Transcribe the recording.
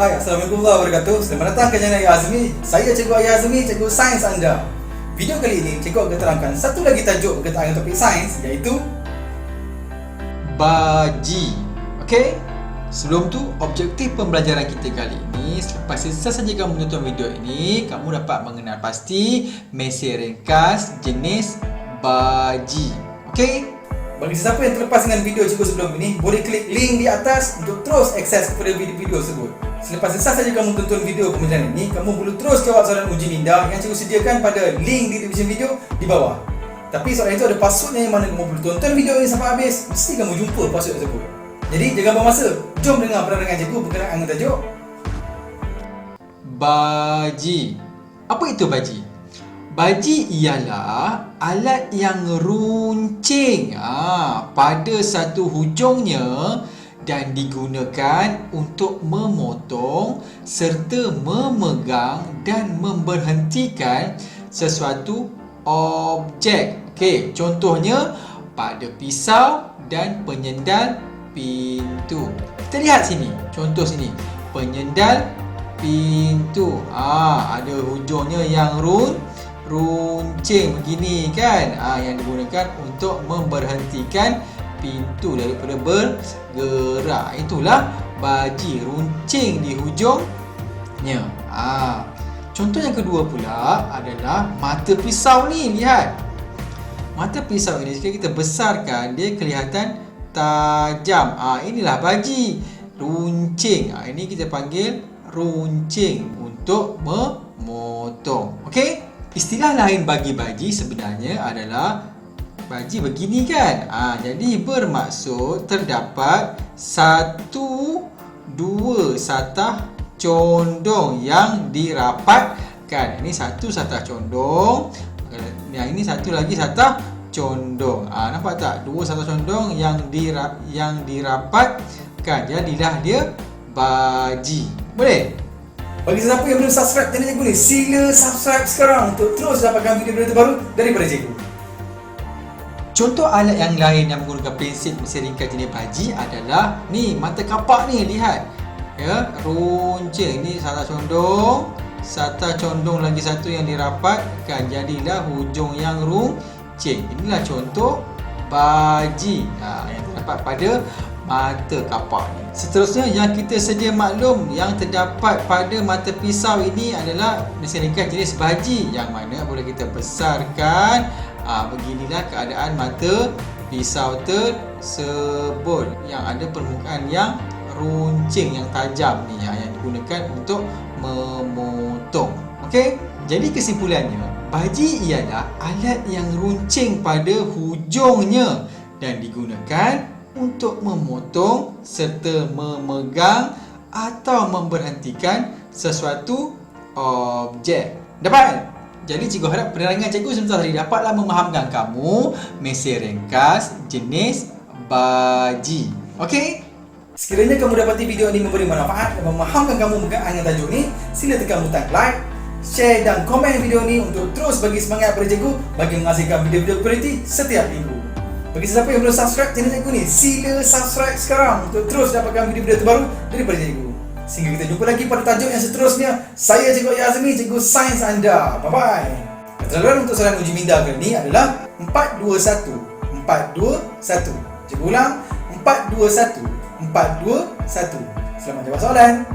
Hai, Assalamualaikum warahmatullahi wabarakatuh. Selamat datang ke channel Ayah Azmi. Saya Cikgu Ayah Azmi, Cikgu Sains anda. Video kali ini, Cikgu akan terangkan satu lagi tajuk berkaitan dengan topik sains, iaitu baji. Okey? Sebelum tu, objektif pembelajaran kita kali ini, selepas selesai saja kamu menonton video ini, kamu dapat mengenal pasti mesej ringkas jenis baji. Okey? bagi sesiapa yang terlepas dengan video Cikgu sebelum ini, boleh klik link di atas untuk terus akses kepada video tersebut. Selepas selesai saja kamu tonton video pembelajaran ini, kamu boleh terus jawab soalan uji minda yang Cikgu sediakan pada link di description video di bawah. Tapi soalan itu ada passwordnya yang mana kamu perlu tonton video ini sampai habis, mesti kamu jumpa password tersebut. Jadi jangan buang masa, jom dengar penerangan Cikgu berkenaan dengan tajuk baji. Apa itu baji? Baji ialah alat yang runcing pada satu hujungnya dan digunakan untuk memotong serta memegang dan memberhentikan sesuatu objek. Okey, contohnya pada pisau dan penyendal pintu. Kita lihat sini, contoh sini. Penyendal pintu. Ada hujungnya yang runcing begini kan, yang digunakan untuk memberhentikan pintu daripada bergerak. Itulah baji, runcing di hujungnya. Contoh yang kedua pula adalah mata pisau ni. Lihat, mata pisau ini jika kita besarkan, dia kelihatan tajam. Inilah baji, runcing. Ini kita panggil runcing untuk memotong. Okey? Istilah lain bagi baji sebenarnya adalah baji begini kan. Jadi bermaksud terdapat satu, dua satah condong yang dirapatkan. Ini satu satah condong. Yang ini satu lagi satah condong. Nampak tak? Dua satah condong yang dirapatkan. Jadilah dia baji. Boleh? Bagi sesiapa yang belum subscribe channel Cikgu ni, sila subscribe sekarang untuk terus dapatkan video-video terbaru daripada Cikgu. Contoh alat yang lain yang menggunakan prinsip mesej ringkas jenis baji adalah ni, mata kapak ni, lihat. Ya, runcing. Ini satah condong lagi satu yang dirapatkan, jadilah hujung yang runcing. Inilah contoh baji yang terdapat pada mata kapak ni. Seterusnya yang kita sedia maklum yang terdapat pada mata pisau ini adalah mesej ringkas jenis baji, yang mana boleh kita besarkan. Beginilah keadaan mata pisau tersebut yang ada permukaan yang runcing, yang tajam ni, yang digunakan untuk memotong. Okey? Jadi kesimpulannya, baji ialah alat yang runcing pada hujungnya dan digunakan untuk memotong serta memegang atau memberhentikan sesuatu objek. Dapat? Jadi cikgu harap penerangan cikgu sebentar tadi dapatlah memahamkan kamu mesej ringkas jenis baji. Okey? Sekiranya kamu dapati video ini memberi manfaat dan memahamkan kamu berkenaan dengan tajuk ni, sila tekan butang like, share dan komen video ini untuk terus bagi semangat kepada cikgu bagi menghasilkan video-video kualiti setiap minggu. Bagi sesiapa yang belum subscribe channel Cikgu ni, sila subscribe sekarang untuk terus dapatkan video-video terbaru daripada Cikgu. Sehingga kita jumpa lagi pada tajuk yang seterusnya. Saya Cikgu Ayah Azmi, Cikgu Sains anda. Bye-bye. Keterangan untuk soalan uji minda kali ini adalah 421. 421. Cikgu ulang, 421. 421. Selamat jawab soalan.